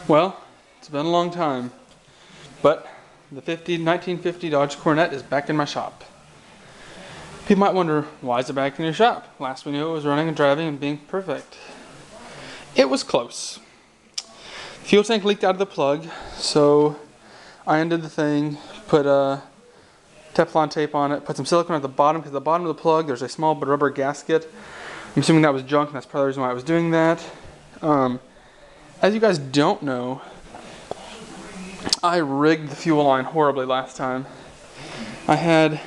Well, it's been a long time, but the 1950 Dodge Coronet is back in my shop. People might wonder, why is it back in your shop? Last we knew it was running and driving and being perfect. It was close. Fuel tank leaked out of the plug, so I undid the thing, put Teflon tape on it, put some silicone at the bottom, because at the bottom of the plug there's a small rubber gasket. I'm assuming that was junk, and that's probably the reason why I was doing that. As you guys don't know, I rigged the fuel line horribly last time. I had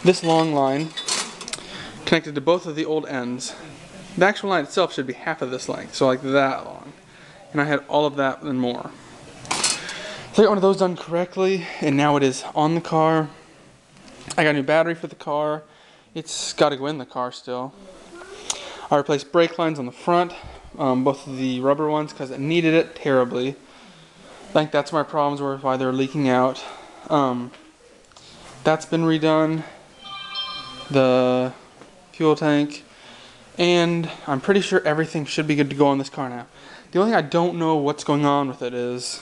this long line connected to both of the old ends. The actual line itself should be half of this length, so like that long. And I had all of that and more. So I got one of those done correctly, and now it is on the car. I got a new battery for the car. It's got to go in the car still. I replaced brake lines on the front, both of the rubber ones, because it needed it terribly. I think that's where my problems were, why they're leaking out. That's been redone. The fuel tank. And I'm pretty sure everything should be good to go on this car now. The only thing I don't know what's going on with it is,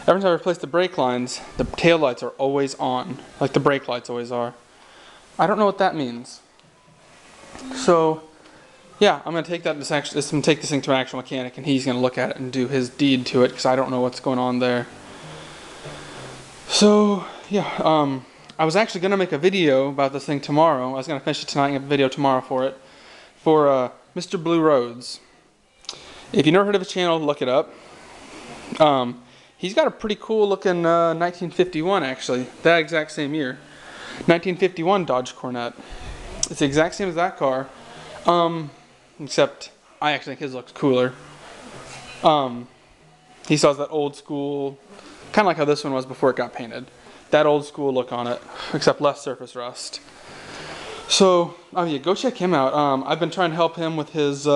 ever since I replaced the brake lines, the tail lights are always on, like the brake lights always are. I don't know what that means. So, yeah, I'm gonna take that. Take this thing to an actual mechanic, and he's gonna look at it and do his deed to it, because I don't know what's going on there. So, yeah, I was actually gonna make a video about this thing tomorrow. I was gonna finish it tonight and have a video tomorrow for it, for Mr. Blue Roads. If you've never heard of his channel, look it up. He's got a pretty cool looking 1951, actually, that exact same year. 1951 Dodge Coronet. It's the exact same as that car, except I actually think his looks cooler. He still has that old school, kind of like how this one was before it got painted. That old school look on it, except less surface rust. So, yeah, go check him out. I've been trying to help him with his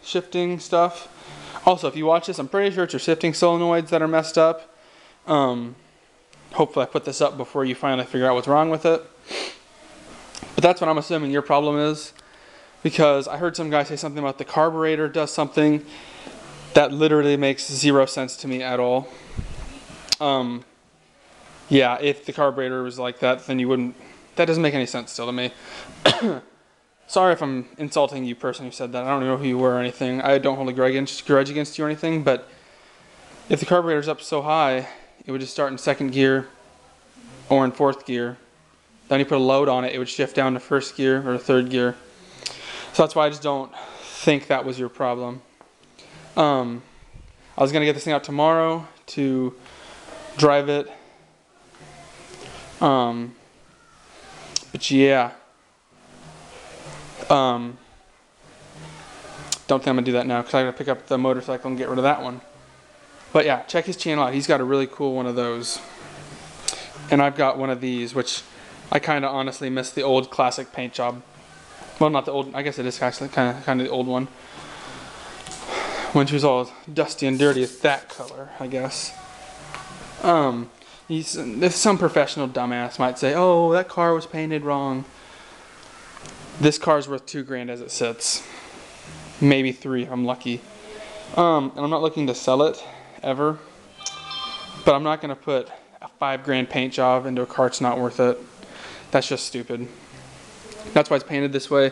shifting stuff. Also, if you watch this, I'm pretty sure it's your shifting solenoids that are messed up. Hopefully I put this up before you finally figure out what's wrong with it. But that's what I'm assuming your problem is, because I heard some guy say something about the carburetor does something that literally makes zero sense to me at all. Yeah, if the carburetor was like that, then you wouldn't... That doesn't make any sense still to me. Sorry if I'm insulting you, person who said that. I don't know who you were or anything. I don't hold a grudge against you or anything, but if the carburetor's up so high, it would just start in second gear or in fourth gear. Then you put a load on it, it would shift down to first gear or third gear. So that's why I just don't think that was your problem. I was going to get this thing out tomorrow to drive it. But yeah. Don't think I'm going to do that now, because I got to pick up the motorcycle and get rid of that one. But yeah, check his channel out. He's got a really cool one of those. And I've got one of these, which I kind of honestly miss the old classic paint job. Well, not the old, I guess it is actually kind of the old one. When she was all dusty and dirty, it's that color, I guess. If some professional dumbass might say, oh, that car was painted wrong. This car's worth $2 grand as it sits. Maybe 3 if I'm lucky. And I'm not looking to sell it, ever. But I'm not going to put a $5 grand paint job into a car that's not worth it. That's just stupid. That's why it's painted this way.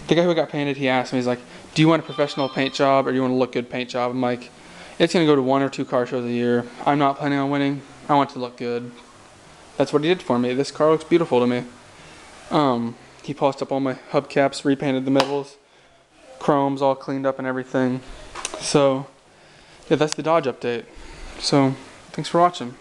The guy who got painted, he asked me, he's like, do you want a professional paint job or do you want a look good paint job? I'm like, it's going to go to 1 or 2 car shows a year. I'm not planning on winning. I want it to look good. That's what he did for me. This car looks beautiful to me. He polished up all my hubcaps, repainted the middles, chrome's all cleaned up and everything. So, yeah, that's the Dodge update. So, thanks for watching.